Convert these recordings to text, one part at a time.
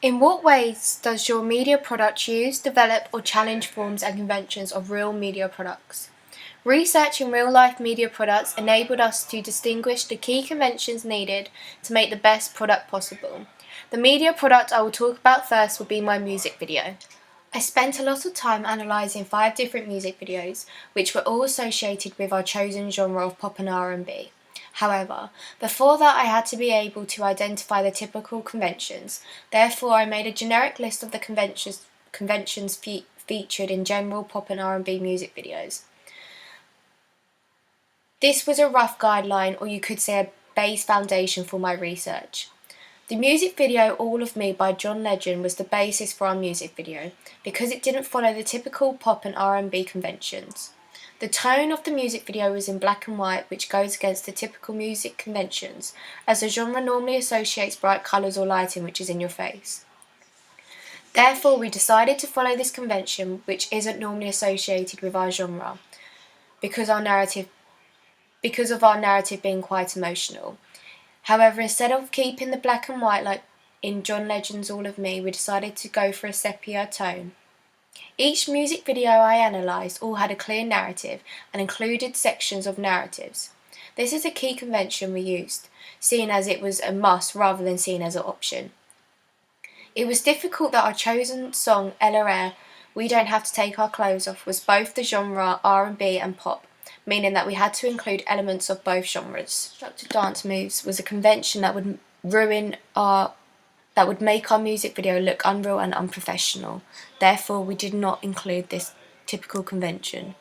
In what ways does your media product use, develop, or challenge forms and conventions of real media products? Researching real-life media products enabled us to distinguish the key conventions needed to make the best product possible. The media product I will talk about first will be my music video. I spent a lot of time analysing 5 different music videos, which were all associated with our chosen genre of pop and R&B. However, before that I had to be able to identify the typical conventions, therefore I made a generic list of the conventions featured in general pop and R&B music videos. This was a rough guideline, or you could say a base foundation for my research. The music video All of Me by John Legend was the basis for our music video, because it didn't follow the typical pop and R&B conventions. The tone of the music video was in black and white, which goes against the typical music conventions, as the genre normally associates bright colours or lighting which is in your face. Therefore, we decided to follow this convention, which isn't normally associated with our genre, because of our narrative being quite emotional. However, instead of keeping the black and white like in John Legend's All of Me, we decided to go for a sepia tone. Each music video I analysed all had a clear narrative and included sections of narratives. This is a key convention we used, seen as it was a must rather than seen as an option. It was difficult that our chosen song, LRR, We Don't Have to Take Our Clothes Off, was both the genre R&B and pop, meaning that we had to include elements of both genres. Structured dance moves was a convention that would make our music video look unreal and unprofessional. Therefore, we did not include this typical convention.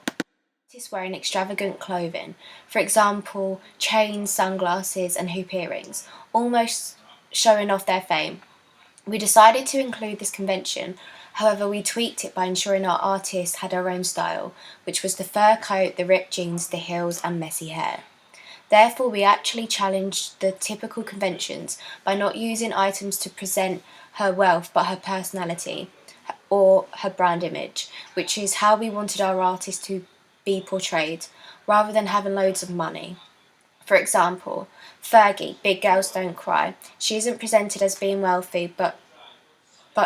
Artists wearing extravagant clothing, for example, chains, sunglasses, and hoop earrings, almost showing off their fame. We decided to include this convention. However, we tweaked it by ensuring our artists had our own style, which was the fur coat, the ripped jeans, the heels, and messy hair. Therefore, we actually challenged the typical conventions by not using items to present her wealth but her personality or her brand image, which is how we wanted our artists to be portrayed, rather than having loads of money. For example, Fergie, Big Girls Don't Cry. She isn't presented as being wealthy, but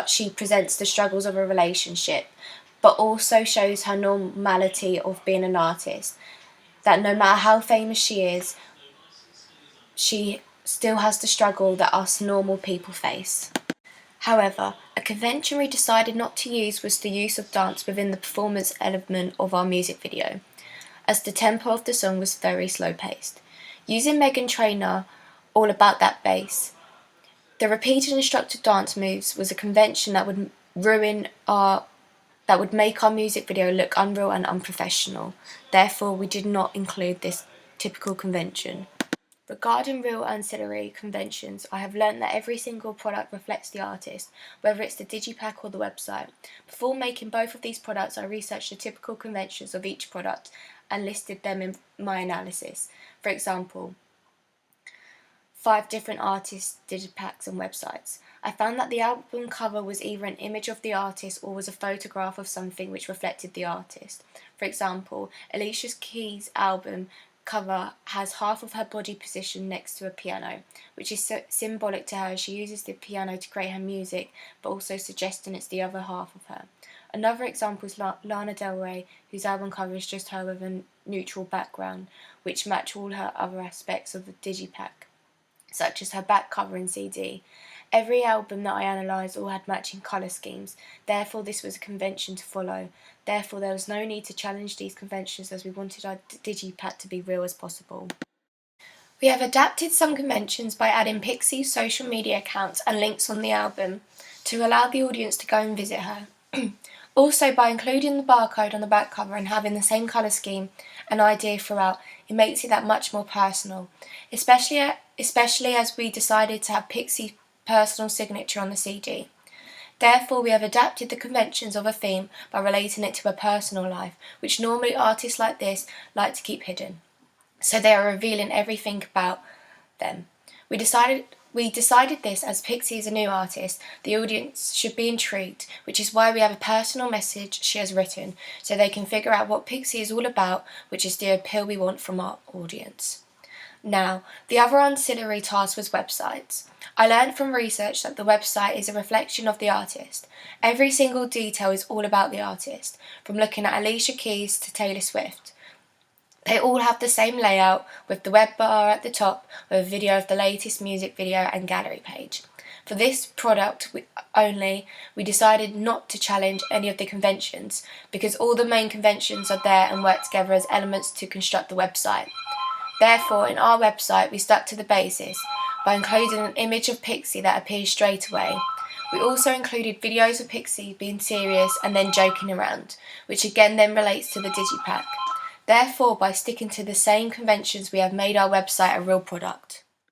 she presents the struggles of a relationship, but also shows her normality of being an artist, that no matter how famous she is, she still has the struggle that us normal people face. However, a convention we decided not to use was the use of dance within the performance element of our music video, as the tempo of the song was very slow-paced. Using Meghan Trainor, All About That Bass, the repeated instructed dance moves was a convention that would make our music video look unreal and unprofessional. Therefore, we did not include this typical convention. Regarding real ancillary conventions, I have learnt that every single product reflects the artist, whether it's the digipack or the website. Before making both of these products, I researched the typical conventions of each product and listed them in my analysis. For example, 5 different artists, digipacks and websites. I found that the album cover was either an image of the artist or was a photograph of something which reflected the artist. For example, Alicia Keys' album cover has half of her body positioned next to a piano, which is symbolic to her. She uses the piano to create her music, but also suggesting it's the other half of her. Another example is Lana Del Rey, whose album cover is just her with a neutral background, which match all her other aspects of the digipack, such as her back cover and CD. Every album that I analysed all had matching colour schemes, therefore this was a convention to follow. Therefore there was no need to challenge these conventions, as we wanted our digipack to be real as possible. We have adapted some conventions by adding Pixie's social media accounts and links on the album to allow the audience to go and visit her. Also, by including the barcode on the back cover and having the same colour scheme and idea throughout, it makes it that much more personal, especially as we decided to have Pixie's personal signature on the CD. Therefore, we have adapted the conventions of a theme by relating it to a personal life, which normally artists like this like to keep hidden, so they are revealing everything about them. We decided this as Pixie is a new artist, the audience should be intrigued, which is why we have a personal message she has written, so they can figure out what Pixie is all about, which is the appeal we want from our audience. Now, the other ancillary task was websites. I learned from research that the website is a reflection of the artist. Every single detail is all about the artist, from looking at Alicia Keys to Taylor Swift. They all have the same layout, with the web bar at the top with a video of the latest music video and gallery page. For this product only, we decided not to challenge any of the conventions, because all the main conventions are there and work together as elements to construct the website. Therefore, in our website, we stuck to the basis by including an image of Pixie that appears straight away. We also included videos of Pixie being serious and then joking around, which again then relates to the digipack. Therefore, by sticking to the same conventions, we have made our website a real product.